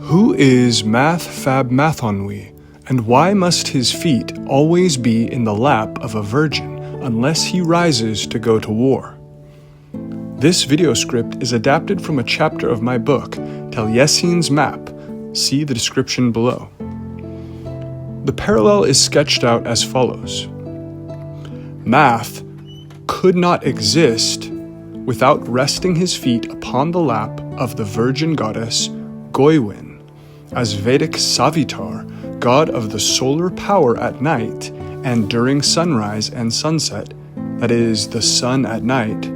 Who is Mathonwy, and why must his feet always be in the lap of a virgin unless he rises to go to war? This video script is adapted from a chapter of my book, Taliesin's Map. See the description below. The parallel is sketched out as follows. Math could not exist without resting his feet upon the lap of the virgin goddess Goywin, as Vedic Savitar, god of the solar power at night and during sunrise and sunset, that is, the sun at night,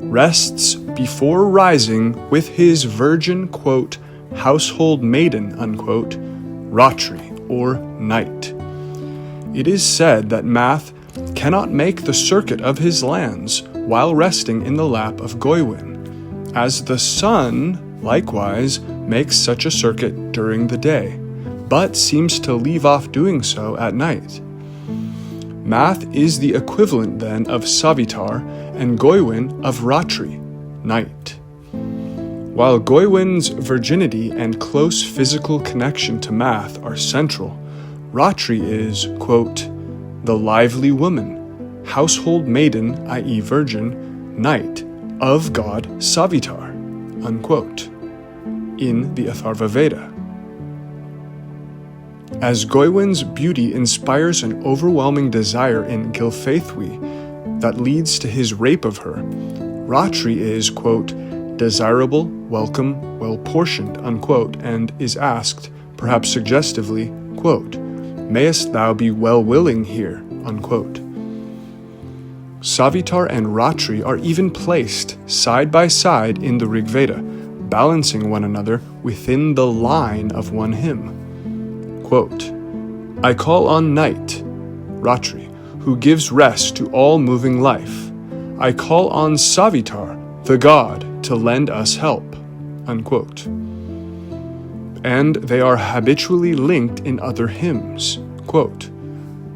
rests before rising with his virgin, quote, household maiden, unquote, Ratri, or night. It is said that Math cannot make the circuit of his lands while resting in the lap of Goywin, as the sun, likewise, makes such a circuit during the day, but seems to leave off doing so at night. Math is the equivalent then of Savitar and Goywin of Ratri, night. While Goywin's virginity and close physical connection to Math are central, Ratri is, quote, the lively woman, household maiden, i.e. virgin, night, of god Savitar, unquote, in the Atharva Veda. As Goywin's beauty inspires an overwhelming desire in Gilfaithwy that leads to his rape of her, Ratri is, quote, desirable, welcome, well-portioned, unquote, and is asked, perhaps suggestively, quote, mayest thou be well-willing here, unquote. Savitar and Ratri are even placed side by side in the Rig Veda, balancing one another within the line of one hymn. Quote, I call on night, Ratri, who gives rest to all moving life. I call on Savitar, the god, to lend us help, unquote. And they are habitually linked in other hymns. Quote,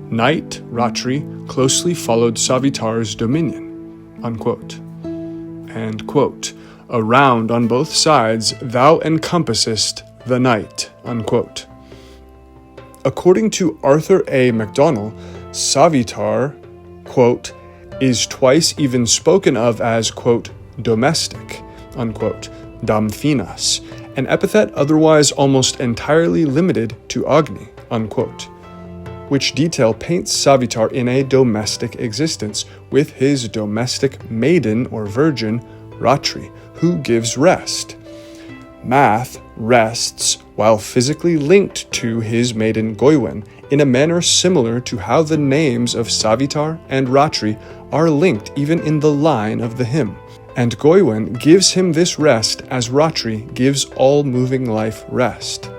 night, Ratri, closely followed Savitar's dominion, unquote. And quote, around on both sides thou encompassest the night, unquote. According to Arthur A. MacDonald, Savitar, quote, is twice even spoken of as, quote, domestic, unquote, damfinas, an epithet otherwise almost entirely limited to Agni, unquote, which detail paints Savitar in a domestic existence with his domestic maiden or virgin, Ratri, who gives rest. Math rests while physically linked to his maiden Goywin in a manner similar to how the names of Savitar and Ratri are linked even in the line of the hymn. And Goywin gives him this rest as Ratri gives all moving life rest.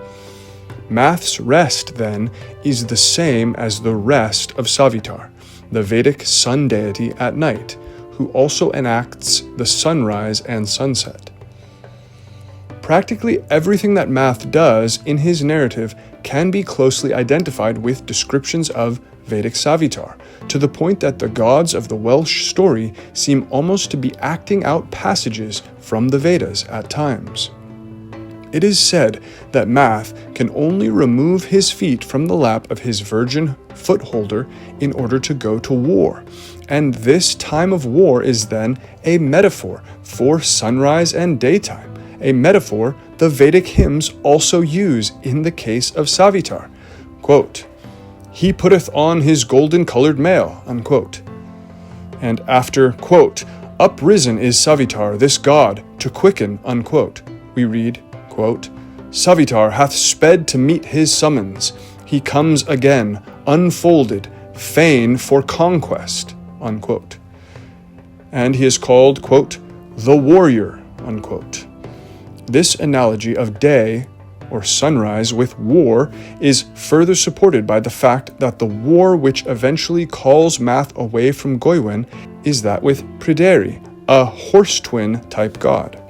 Math's rest, then, is the same as the rest of Savitar, the Vedic sun deity at night, who also enacts the sunrise and sunset. Practically everything that Math does in his narrative can be closely identified with descriptions of Vedic Savitar, to the point that the gods of the Welsh story seem almost to be acting out passages from the Vedas at times. It is said that Math can only remove his feet from the lap of his virgin footholder in order to go to war, and this time of war is then a metaphor for sunrise and daytime, a metaphor the Vedic hymns also use in the case of Savitar. Quote, he putteth on his golden-colored mail, unquote. And after, quote, uprisen is Savitar, this god, to quicken, unquote, we read, quote, Savitar hath sped to meet his summons. He comes again, unfolded, fain for conquest, unquote. And he is called, quote, the warrior, unquote. This analogy of day, or sunrise, with war is further supported by the fact that the war which eventually calls Math away from Goywin is that with Pryderi, a horse-twin type god.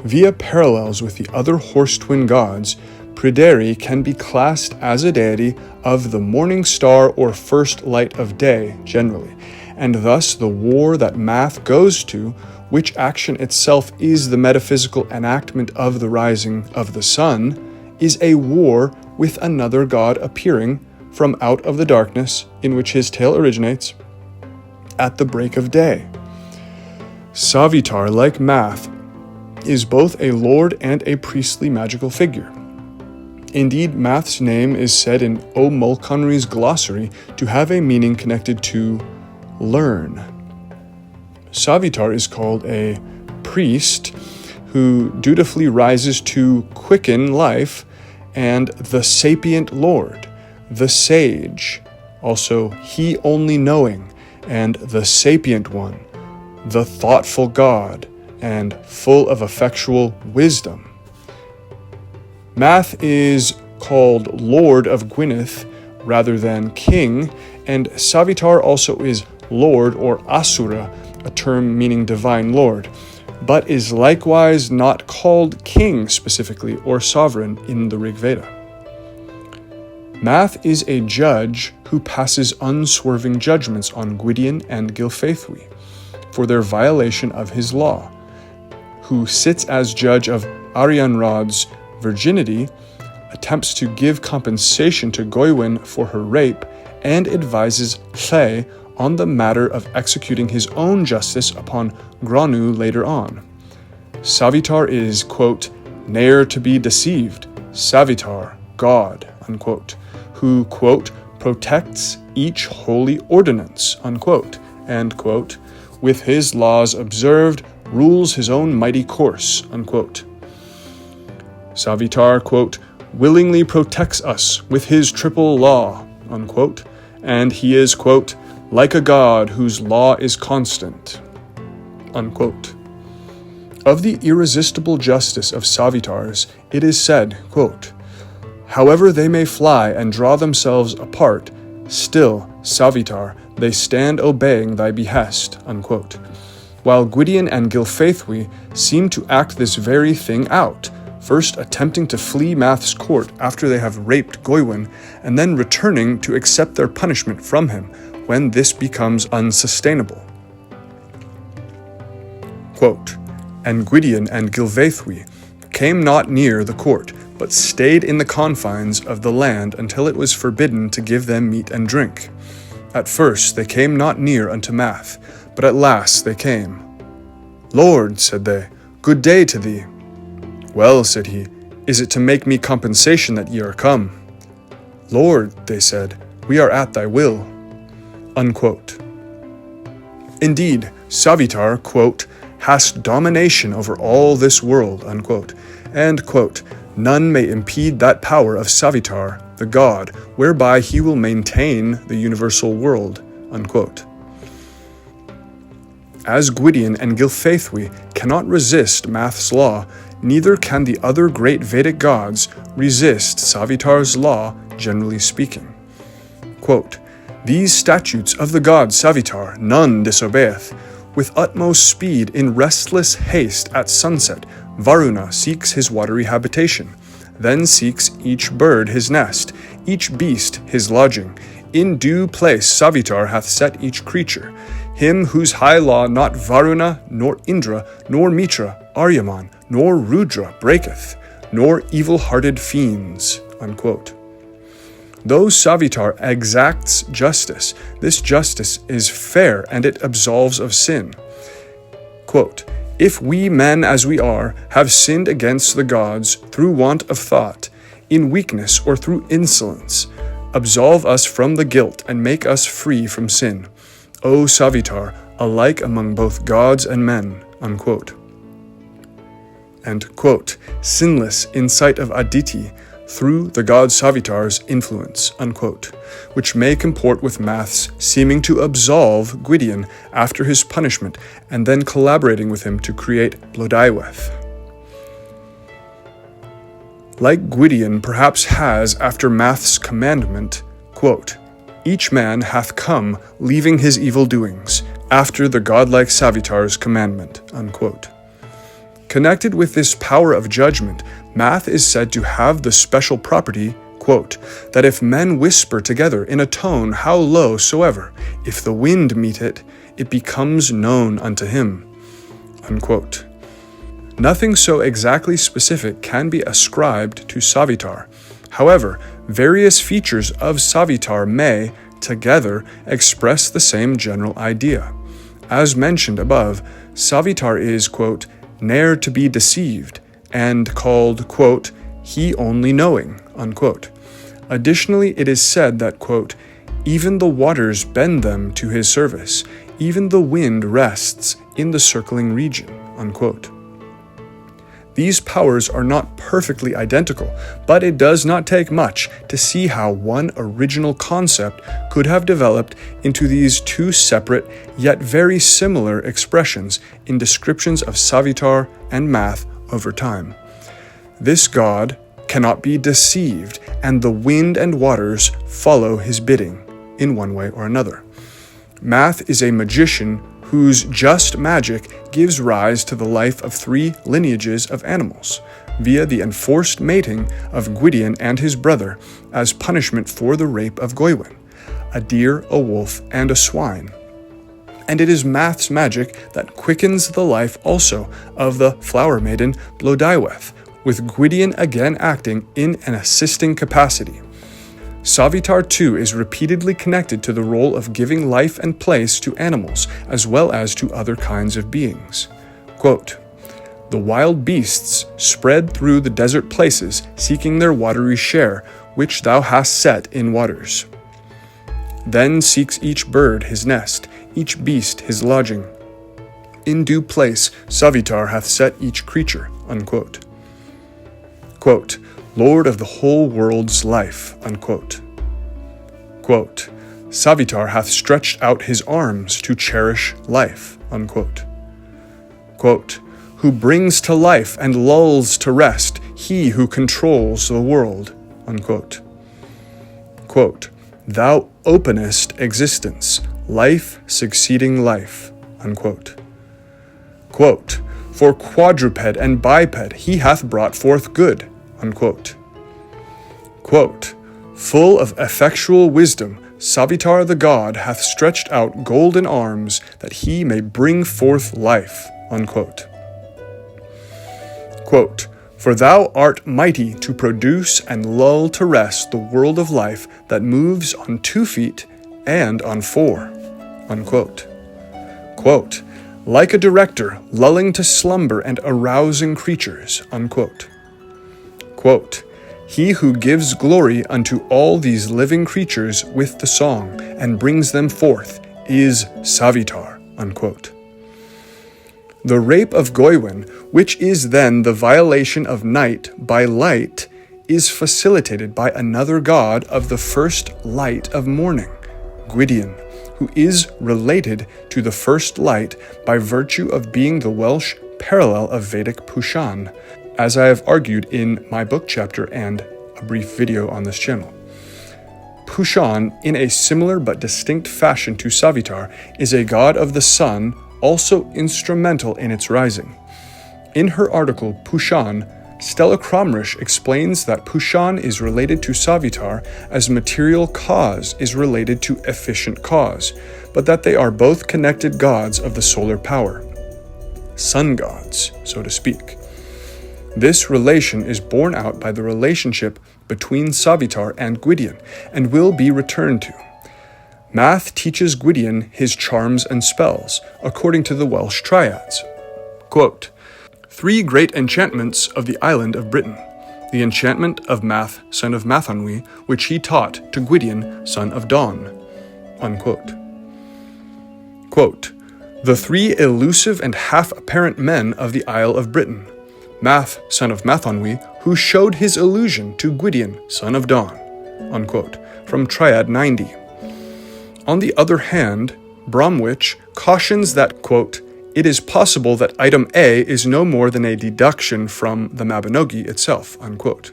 Via parallels with the other horse-twin gods, Pryderi can be classed as a deity of the morning star or first light of day generally, and thus the war that Math goes to which action itself is the metaphysical enactment of the rising of the sun, is a war with another god appearing from out of the darkness in which his tale originates at the break of day. Savitar, like Math, is both a lord and a priestly magical figure. Indeed, Math's name is said in O. Mulconry's glossary to have a meaning connected to learn. Savitar is called a priest who dutifully rises to quicken life, and the sapient lord, the sage, also he only knowing, and the sapient one, the thoughtful god, and full of effectual wisdom. Math is called Lord of Gwyneth rather than King, and Savitar also is Lord or Asura, a term meaning divine lord, but is likewise not called king specifically or sovereign in the Rig Veda. Math is a judge who passes unswerving judgments on Gwyon and Gylfaethwy for their violation of his law, who sits as judge of Arianrhod's virginity, attempts to give compensation to Goywin for her rape, and advises Lle on the matter of executing his own justice upon Granu later on. Savitar is, quote, ne'er to be deceived, Savitar, God, unquote, who, quote, protects each holy ordinance, unquote, and, quote, with his laws observed, rules his own mighty course, unquote. Savitar, quote, willingly protects us with his triple law, unquote, and he is, quote, like a god whose law is constant, unquote. Of the irresistible justice of Savitars, it is said, quote, however they may fly and draw themselves apart, still, Savitar, they stand obeying thy behest, unquote. While Gwyon and Gylfaethwy seem to act this very thing out, first attempting to flee Math's court after they have raped Goywin, and then returning to accept their punishment from him when this becomes unsustainable. Quote, and Gwyon and Gylfaethwy came not near the court, but stayed in the confines of the land until it was forbidden to give them meat and drink. At first they came not near unto Math, but at last they came. Lord, said they, good day to thee. Well, said he, is it to make me compensation that ye are come? Lord, they said, we are at thy will. Unquote. Indeed, Savitar, quote, hast domination over all this world, unquote, and, quote, none may impede that power of Savitar, the god, whereby he will maintain the universal world, unquote. As Gwyon and Gylfaethwy cannot resist Math's law, neither can the other great Vedic gods resist Savitar's law, generally speaking. Quote, these statutes of the god Savitar none disobeyeth. With utmost speed, in restless haste at sunset, Varuna seeks his watery habitation. Then seeks each bird his nest, each beast his lodging. In due place Savitar hath set each creature, him whose high law not Varuna, nor Indra, nor Mitra, Aryaman, nor Rudra breaketh, nor evil-hearted fiends, unquote. Though Savitar exacts justice, this justice is fair and it absolves of sin. Quote, if we men as we are have sinned against the gods through want of thought, in weakness or through insolence, absolve us from the guilt and make us free from sin. O Savitar, alike among both gods and men, unquote. And, quote, sinless in sight of Aditi, through the god Savitar's influence, unquote, which may comport with Math's seeming to absolve Gwyon after his punishment and then collaborating with him to create Blodaiweth. Like Gwyon perhaps has after Math's commandment, quote, each man hath come leaving his evil doings, after the godlike Savitar's commandment, unquote. Connected with this power of judgment, Math is said to have the special property, quote, that if men whisper together in a tone how low soever, if the wind meet it, it becomes known unto him, unquote. Nothing so exactly specific can be ascribed to Savitar. However, various features of Savitar may, together, express the same general idea. As mentioned above, Savitar is, quote, ne'er to be deceived, and called, quote, he only knowing, unquote. Additionally, it is said that, quote, even the waters bend them to his service, even the wind rests in the circling region, unquote. These powers are not perfectly identical, but it does not take much to see how one original concept could have developed into these two separate yet very similar expressions in descriptions of Savitar and Math over time. This god cannot be deceived, and the wind and waters follow his bidding in one way or another. Math is a magician whose just magic gives rise to the life of three lineages of animals, via the enforced mating of Gwyon and his brother as punishment for the rape of Goywin, a deer, a wolf, and a swine. And it is Math's magic that quickens the life also of the flower maiden Blodaiweth, with Gwyon again acting in an assisting capacity. Savitar too is repeatedly connected to the role of giving life and place to animals as well as to other kinds of beings. Quote, the wild beasts spread through the desert places, seeking their watery share, which thou hast set in waters. Then seeks each bird his nest, each beast his lodging. In due place Savitar hath set each creature, unquote. Quote, Lord of the whole world's life, unquote. Quote, Savitar hath stretched out his arms to cherish life, unquote. Quote, who brings to life and lulls to rest, he who controls the world, unquote. Quote, thou openest existence, life succeeding life, unquote. Quote, for quadruped and biped he hath brought forth good, unquote. Quote, full of effectual wisdom, Savitar the god hath stretched out golden arms that he may bring forth life, unquote. Quote, for thou art mighty to produce and lull to rest the world of life that moves on 2 feet and on 4, unquote. Quote, like a director lulling to slumber and arousing creatures, unquote. Quote, he who gives glory unto all these living creatures with the song and brings them forth is Savitar, unquote. The rape of Goywin, which is then the violation of night by light, is facilitated by another god of the first light of morning, Gwyon, who is related to the first light by virtue of being the Welsh parallel of Vedic Pushan, as I have argued in my book chapter and a brief video on this channel. Pushan, in a similar but distinct fashion to Savitar, is a god of the sun, also instrumental in its rising. In her article, Pushan, Stella Cromrish explains that Pushan is related to Savitar as material cause is related to efficient cause, but that they are both connected gods of the solar power. Sun gods, so to speak. This relation is borne out by the relationship between Savitar and Gwyon, and will be returned to. Math teaches Gwyon his charms and spells, according to the Welsh triads. Quote, 3 great enchantments of the island of Britain. The enchantment of Math, son of Mathonwy, which he taught to Gwyon, son of Dawn. Unquote. Quote, the 3 elusive and half-apparent men of the Isle of Britain. Math, son of Mathonwy, who showed his illusion to Gwyon, son of Dawn. Unquote. From Triad 90. On the other hand, Bromwich cautions that, quote, it is possible that item A is no more than a deduction from the Mabinogi itself, unquote.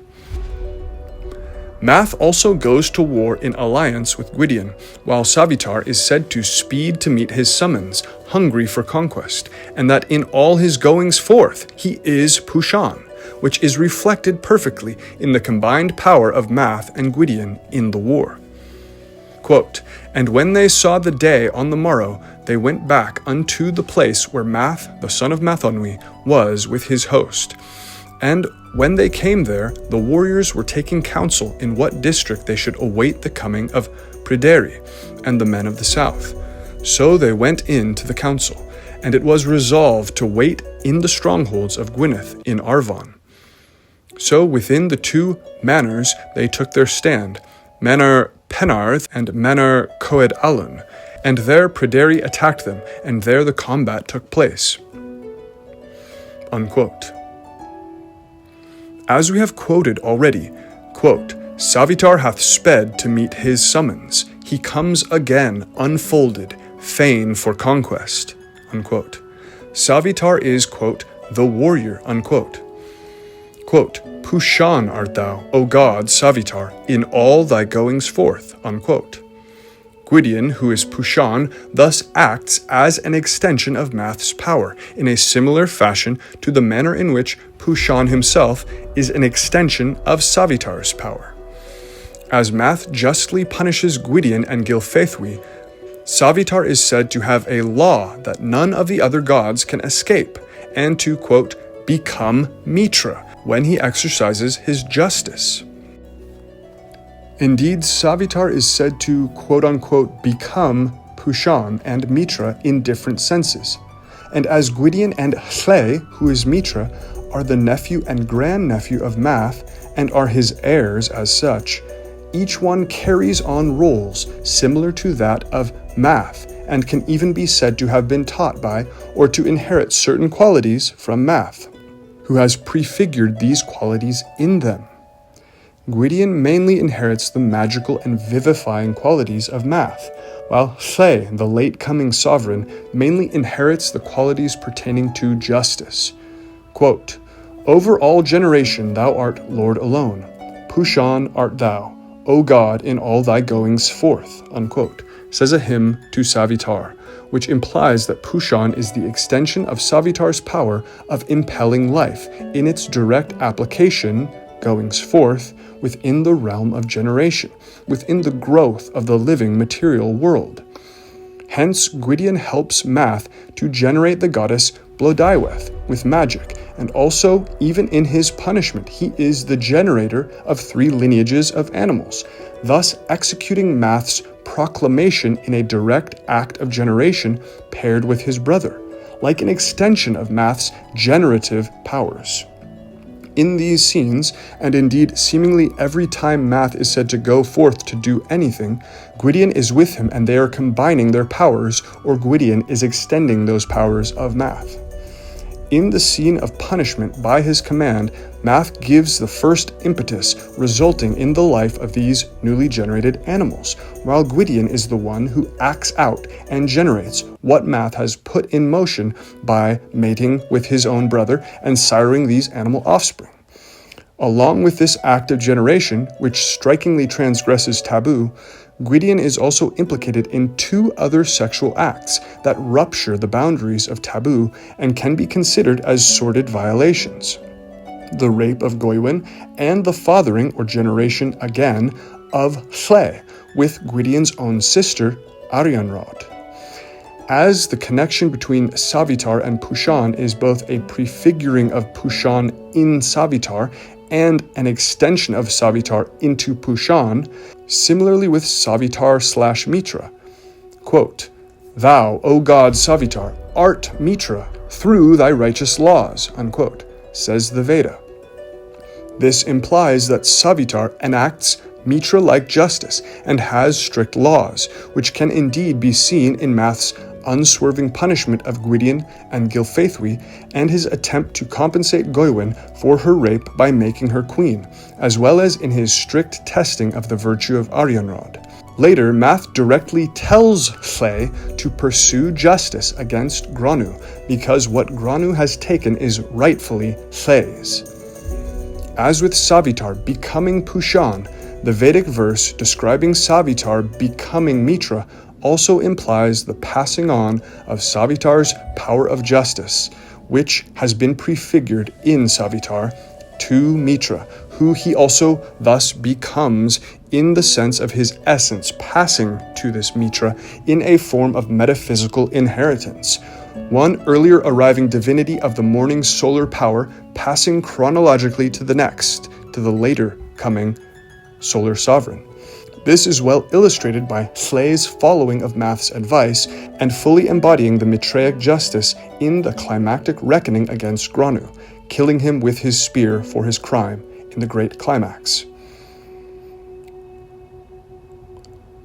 Math also goes to war in alliance with Gwyon, while Savitar is said to speed to meet his summons, hungry for conquest, and that in all his goings forth he is Pushan, which is reflected perfectly in the combined power of Math and Gwyon in the war. Quote, and when they saw the day on the morrow, they went back unto the place where Math, the son of Mathonwy, was with his host. And when they came there, the warriors were taking counsel in what district they should await the coming of Pryderi and the men of the south. So they went in to the council, and it was resolved to wait in the strongholds of Gwynedd in Arvon. So within the two manors they took their stand, Manor Penarth and Manor Coed Alun, and there Pryderi attacked them, and there the combat took place." Unquote. As we have quoted already, quote, "Savitar hath sped to meet his summons. He comes again, unfolded, fain for conquest." Unquote. Savitar is, quote, "the warrior," unquote. Quote, "Pushan art thou, O god, Savitar, in all thy goings forth," unquote. Gwyon, who is Pushan, thus acts as an extension of Math's power, in a similar fashion to the manner in which Pushan himself is an extension of Savitar's power. As Math justly punishes Gwyon and Gylfaethwy, Savitar is said to have a law that none of the other gods can escape, and to, quote, "become Mitra," when he exercises his justice. Indeed, Savitar is said to, quote-unquote, become Pushan and Mitra in different senses. And as Gwyon and Hle, who is Mitra, are the nephew and grandnephew of Math and are his heirs as such, each one carries on roles similar to that of Math and can even be said to have been taught by or to inherit certain qualities from Math, who has prefigured these qualities in them. Gwyon mainly inherits the magical and vivifying qualities of Math, while Hle, the late-coming sovereign, mainly inherits the qualities pertaining to justice. Quote, "Over all generation thou art Lord alone. Pushan art thou, O God, in all thy goings forth," unquote, says a hymn to Savitar, which implies that Pushan is the extension of Savitar's power of impelling life in its direct application, goings forth, within the realm of generation, within the growth of the living material world. Hence, Gwyon helps Math to generate the goddess Blodaiweth with magic, and also, even in his punishment, he is the generator of 3 lineages of animals, thus executing Math's proclamation in a direct act of generation paired with his brother, like an extension of Math's generative powers. In these scenes, and indeed seemingly every time Math is said to go forth to do anything, Gwyon is with him and they are combining their powers, or Gwyon is extending those powers of Math. In the scene of punishment by his command, Math gives the first impetus, resulting in the life of these newly generated animals, while Gwyon is the one who acts out and generates what Math has put in motion by mating with his own brother and siring these animal offspring. Along with this act of generation, which strikingly transgresses taboo, Gwyon is also implicated in 2 other sexual acts that rupture the boundaries of taboo and can be considered as sordid violations: the rape of Goywin and the fathering or generation again of Hle with Gwydion's own sister, Arianrod. As the connection between Savitar and Pushan is both a prefiguring of Pushan in Savitar and an extension of Savitar into Pushan, similarly with Savitar/Mitra. Quote, "Thou, O god Savitar, art Mitra through thy righteous laws," unquote, says the Veda. This implies that Savitar enacts Mitra-like justice and has strict laws, which can indeed be seen in Math's unswerving punishment of Gwyon and Gylfaethwy and his attempt to compensate Goywin for her rape by making her queen, as well as in his strict testing of the virtue of Arianrod. Later, Math directly tells Hle to pursue justice against Granu, because what Granu has taken is rightfully Hle's. As with Savitar becoming Pushan, the Vedic verse describing Savitar becoming Mitra also implies the passing on of Savitar's power of justice, which has been prefigured in Savitar, to Mitra, who he also thus becomes in the sense of his essence passing to this Mitra in a form of metaphysical inheritance. One earlier arriving divinity of the morning's solar power passing chronologically to the next, to the later coming solar sovereign. This is well illustrated by Hlé's following of Math's advice and fully embodying the Mitraic justice in the climactic reckoning against Granu, killing him with his spear for his crime in the great climax.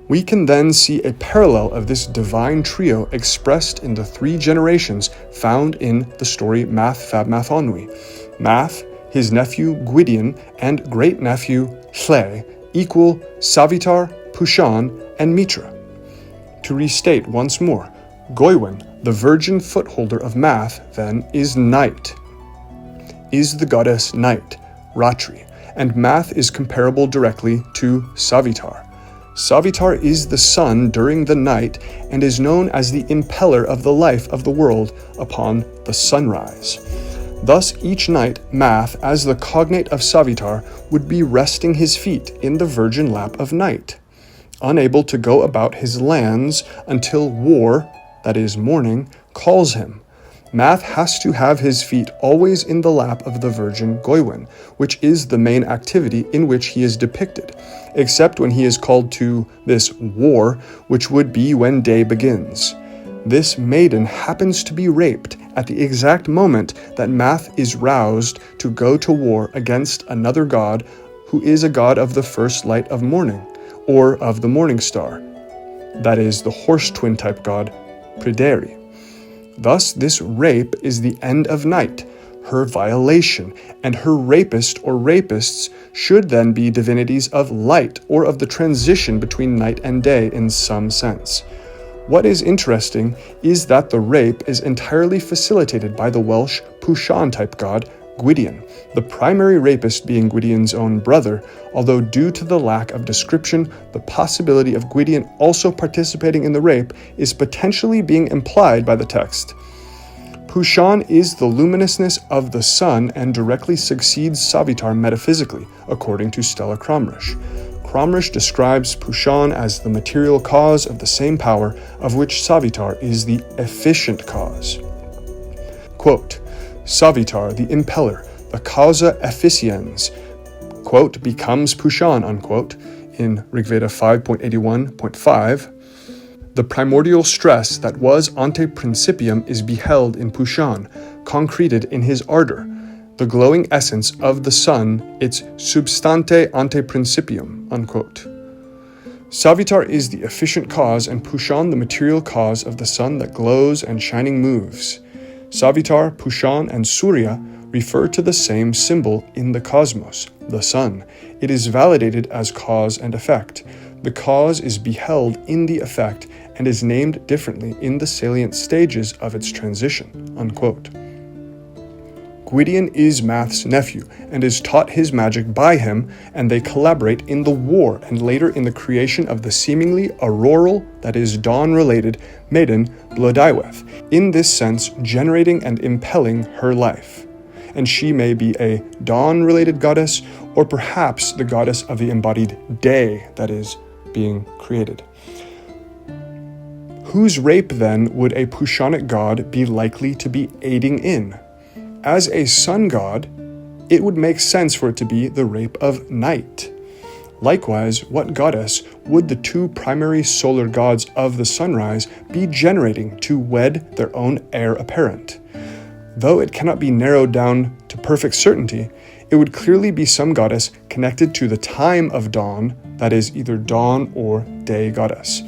We can then see a parallel of this divine trio expressed in the three generations found in the story Math Fab Mathonwy. Math, his nephew Gwyon, and great-nephew Hle equal Savitar, Pushan, and Mitra. To restate once more, Goywin, the virgin footholder of Math, then, is night, is the goddess night, Ratri, and Math is comparable directly to Savitar. Savitar is the sun during the night and is known as the impeller of the life of the world upon the sunrise. Thus, each night, Math, as the cognate of Savitar, would be resting his feet in the virgin lap of night, unable to go about his lands until war, that is morning, calls him. Math has to have his feet always in the lap of the virgin Goywin, which is the main activity in which he is depicted, except when he is called to this war, which would be when day begins. This maiden happens to be raped at the exact moment that Math is roused to go to war against another god who is a god of the first light of morning, or of the morning star, that is the horse twin type god Prideri. Thus, this rape is the end of night, her violation, and her rapist or rapists should then be divinities of light or of the transition between night and day in some sense. What is interesting is that the rape is entirely facilitated by the Welsh Pushan type god Gwyon, the primary rapist being Gwydion's own brother, although due to the lack of description, the possibility of Gwyon also participating in the rape is potentially being implied by the text. Pushan is the luminousness of the sun and directly succeeds Savitar metaphysically, according to Stella Cromrish. Cromrish describes Pushan as the material cause of the same power of which Savitar is the efficient cause. Quote, Savitar, the impeller, the causa efficiens, quote, becomes Pushan, unquote, in Rigveda 5.81.5. The primordial stress that was ante principium is beheld in Pushan, concreted in his ardor, the glowing essence of the sun, its substante ante principium, unquote. Savitar is the efficient cause and Pushan the material cause of the sun that glows and shining moves. Savitar, Pushan, and Surya refer to the same symbol in the cosmos, the sun. It is validated as cause and effect. The cause is beheld in the effect and is named differently in the salient stages of its transition, unquote. Gwyon is Math's nephew and is taught his magic by him, and they collaborate in the war and later in the creation of the seemingly auroral, that is dawn-related, maiden Blodaiweth, in this sense generating and impelling her life. And she may be a dawn-related goddess, or perhaps the goddess of the embodied day that is being created. Whose rape, then, would a Pushanic god be likely to be aiding in? As a sun god, it would make sense for it to be the rape of night. Likewise, what goddess would the two primary solar gods of the sunrise be generating to wed their own heir apparent? Though it cannot be narrowed down to perfect certainty, it would clearly be some goddess connected to the time of dawn, that is either dawn or day goddess.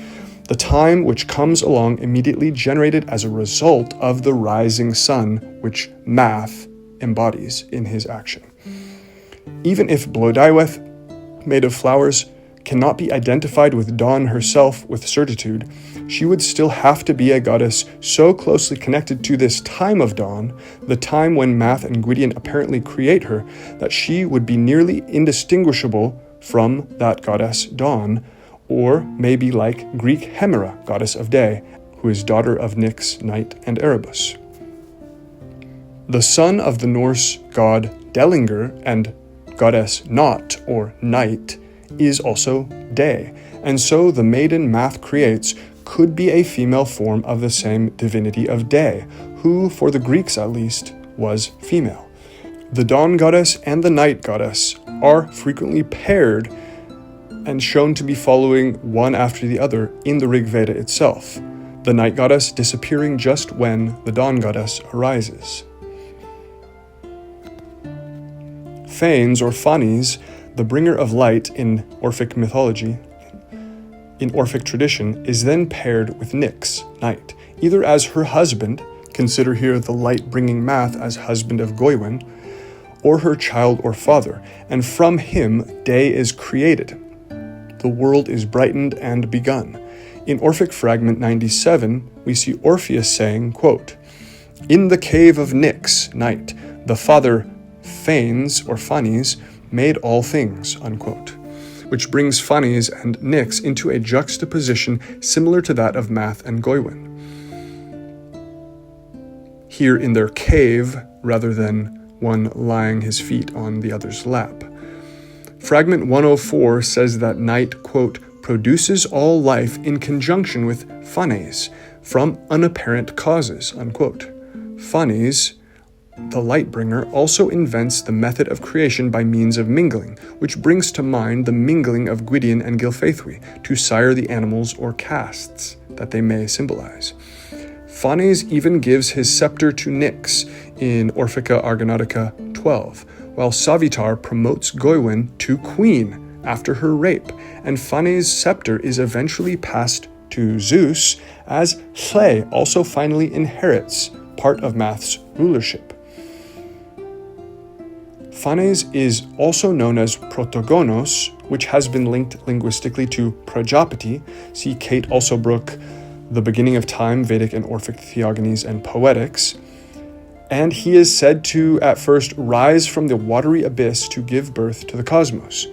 The time which comes along immediately generated as a result of the rising sun, which Math embodies in his action. Even if Blodaiweth, made of flowers, cannot be identified with dawn herself with certitude, she would still have to be a goddess so closely connected to this time of dawn, the time when Math and Gwyon apparently create her, that she would be nearly indistinguishable from that goddess dawn, or maybe like Greek Hemera, goddess of day, who is daughter of Nyx, night, and Erebus. The son of the Norse god Dellinger and goddess Not, or night, is also day, and so the maiden Math creates could be a female form of the same divinity of day, who, for the Greeks at least, was female. The dawn goddess and the night goddess are frequently paired and shown to be following one after the other in the Rig Veda itself, the night goddess disappearing just when the dawn goddess arises. Phanes, or Fanes, the bringer of light in Orphic mythology, in Orphic tradition, is then paired with Nyx, night, either as her husband, consider here the light-bringing Math as husband of Goywin, or her child or father, and from him day is created. The world is brightened and begun. In Orphic fragment 97, we see Orpheus saying, quote, "In the cave of Nyx, night, the father Phanes, or Fanes, made all things," unquote, which brings Fanes and Nyx into a juxtaposition similar to that of Math and Goywin. Here in their cave, rather than one lying his feet on the other's lap. Fragment 104 says that night, quote, "produces all life in conjunction with Fanes, from unapparent causes," unquote. Fanes, the Lightbringer, also invents the method of creation by means of mingling, which brings to mind the mingling of Gwyon and Gylfaethwy to sire the animals or castes that they may symbolize. Fanes even gives his scepter to Nyx in Orphica Argonautica 12, while Savitar promotes Goywin to queen after her rape, and Fanes' scepter is eventually passed to Zeus, as Hle also finally inherits part of Math's rulership. Fanes is also known as protogonos, which has been linked linguistically to Prajapati. See Kate Alsobrook, The Beginning of Time, Vedic and Orphic Theogonies and Poetics. And he is said to, at first, rise from the watery abyss to give birth to the cosmos.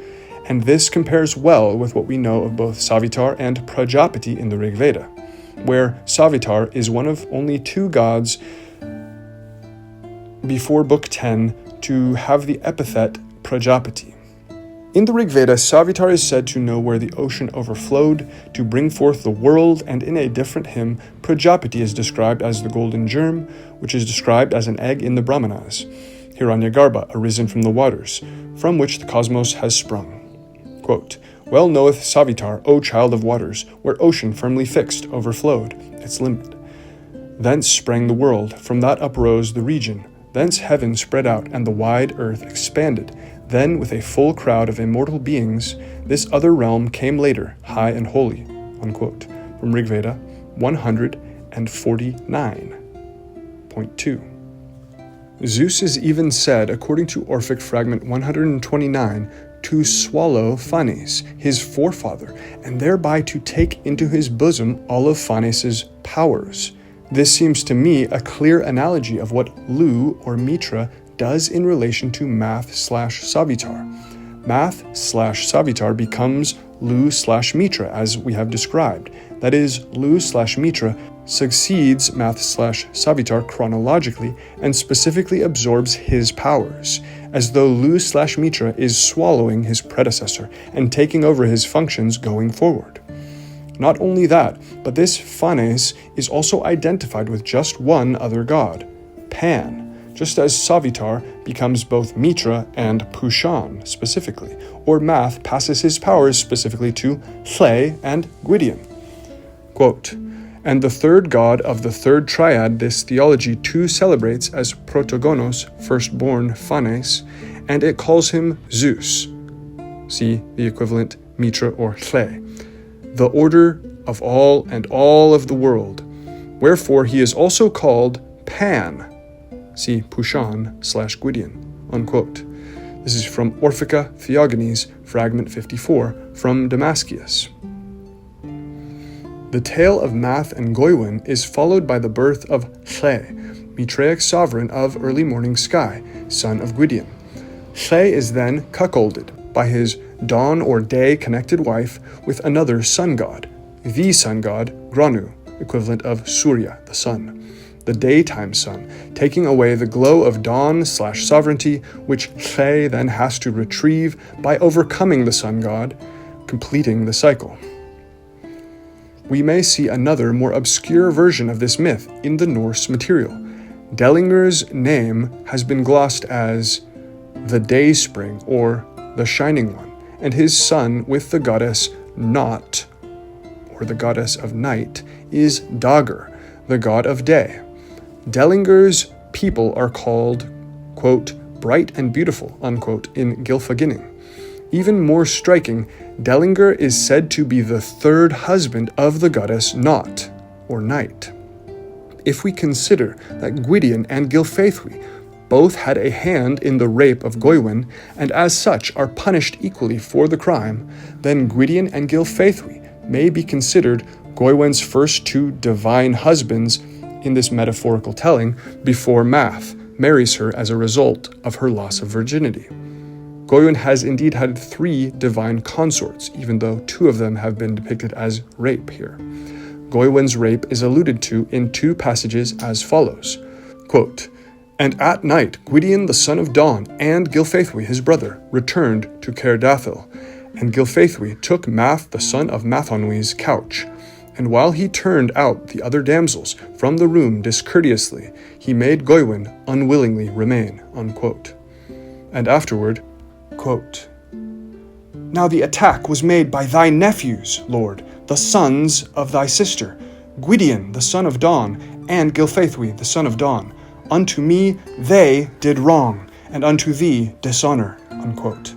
And this compares well with what we know of both Savitar and Prajapati in the Rig Veda, where Savitar is one of only two gods before Book 10 to have the epithet Prajapati. In the Rig Veda, Savitar is said to know where the ocean overflowed to bring forth the world, and in a different hymn, Prajapati is described as the golden germ, which is described as an egg in the Brahmanas, Hiranyagarbha, arisen from the waters, from which the cosmos has sprung. Quote, "Well knoweth Savitar, O child of waters, where ocean firmly fixed overflowed its limit. Thence sprang the world, from that uprose the region. Thence heaven spread out, and the wide earth expanded. Then, with a full crowd of immortal beings, this other realm came later, high and holy." Unquote. From Rig Veda 149.2. Zeus is even said, according to Orphic fragment 129, to swallow Phanes, his forefather, and thereby to take into his bosom all of Phanes' powers. This seems to me a clear analogy of what Lu, or Mitra, does in relation to Math/Savitar. Math/Savitar becomes Lu/Mitra, as we have described. That is, Lu/Mitra succeeds Math/Savitar chronologically and specifically absorbs his powers, as though Lu/Mitra is swallowing his predecessor and taking over his functions going forward. Not only that, but this Phanes is also identified with just one other god, Pan, just as Savitar becomes both Mitra and Pushan specifically, or Math passes his powers specifically to Hle and Gwyon. Quote, "And the third god of the third triad this theology too celebrates as Protogonos, firstborn Phanes, and it calls him Zeus." See the equivalent Mitra or Hle, "the order of all and all of the world. Wherefore he is also called Pan." See Pushan/Gwyon, unquote. This is from Orphica Theogonies, fragment 54, from Damascius. The tale of Math and Goywin is followed by the birth of Hle, Mitraic sovereign of early morning sky, son of Gwyon. Hle is then cuckolded by his dawn or day connected wife with another sun god, the sun god Granu, equivalent of Surya, the sun. the daytime sun, taking away the glow of dawn/sovereignty, which Lle then has to retrieve by overcoming the sun god, completing the cycle. We may see another, more obscure version of this myth in the Norse material. Dellinger's name has been glossed as the Dayspring, or the Shining One, and his son with the goddess Not, or the goddess of night, is Dagr, the god of day. Dellinger's people are called, quote, bright and beautiful, unquote, in Gylfaginning. Even more striking, Dellinger is said to be the third husband of the goddess Not, or night. If we consider that Gwyon and Gylfaethwy both had a hand in the rape of Goywin, and as such are punished equally for the crime, then Gwyon and Gylfaethwy may be considered Goywin's first two divine husbands in this metaphorical telling before Math marries her as a result of her loss of virginity. Gwyon has indeed had 3 divine consorts, even though 2 of them have been depicted as rape here. Goywin's rape is alluded to in 2 passages as follows, quote, "And at night Gwyon the son of Dawn and Gylfaethwy his brother returned to Caer Dathil, and Gylfaethwy took Math the son of Mathonwy's couch. And while he turned out the other damsels from the room discourteously, he made Goywin unwillingly remain," unquote. And afterward, quote, "Now the attack was made by thy nephews, Lord, the sons of thy sister, Gwyon the son of Dawn, and Gylfaethwy the son of Dawn. Unto me they did wrong, and unto thee dishonor," unquote.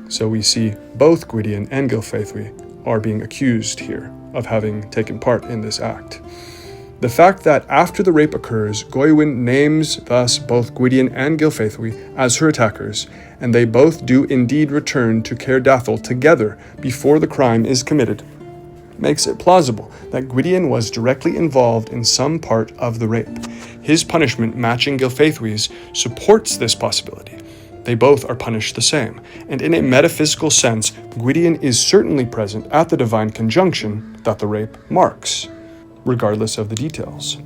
So we see both Gwyon and Gylfaethwy are being accused here of having taken part in this act. The fact that after the rape occurs, Goywin names thus both Gwyon and Gylfaethwy as her attackers, and they both do indeed return to Caer Dathil together before the crime is committed, makes it plausible that Gwyon was directly involved in some part of the rape. His punishment matching Gylfaethwy's supports this possibility. They both are punished the same, and in a metaphysical sense, Gwyon is certainly present at the divine conjunction that the rape marks, regardless of the details.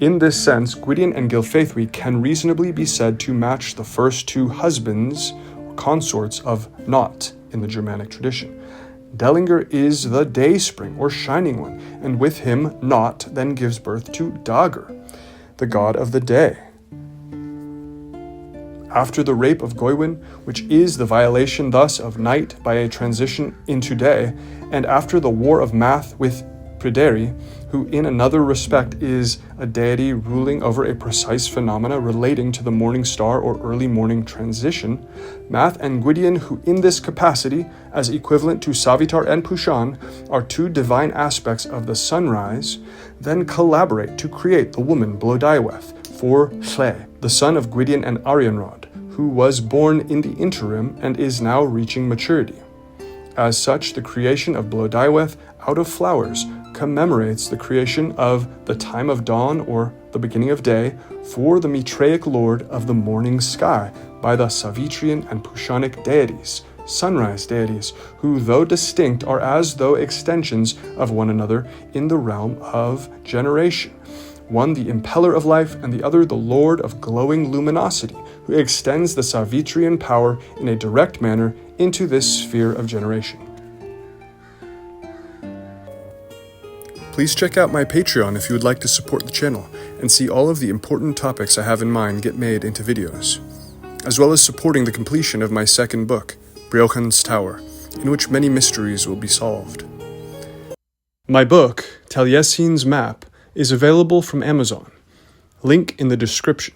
In this sense, Gwyon and Gylfaethwy can reasonably be said to match the first 2 husbands or consorts of Not in the Germanic tradition. Dellinger is the Dayspring, or Shining One, and with him Not then gives birth to Dagr, the god of the day. After the rape of Goywin, which is the violation thus of night by a transition into day, and after the war of Math with Pryderi, who in another respect is a deity ruling over a precise phenomena relating to the morning star or early morning transition, Math and Gwyon, who in this capacity, as equivalent to Savitar and Pushan, are 2 divine aspects of the sunrise, then collaborate to create the woman Blodaiweth for Lle, the son of Gwyon and Arianrod, who was born in the interim and is now reaching maturity. As such, the creation of Blodaiweth out of flowers commemorates the creation of the time of dawn, or the beginning of day, for the Mitraic lord of the morning sky by the Savitrian and Pushanic deities, sunrise deities, who, though distinct, are as though extensions of one another in the realm of generation. One the impeller of life, and the other the lord of glowing luminosity, who extends the Savitrian power in a direct manner into this sphere of generation. Please check out my Patreon if you would like to support the channel and see all of the important topics I have in mind get made into videos, as well as supporting the completion of my second book, Briohan's Tower, in which many mysteries will be solved. My book, Taliesin's Map, is available from Amazon. Link in the description.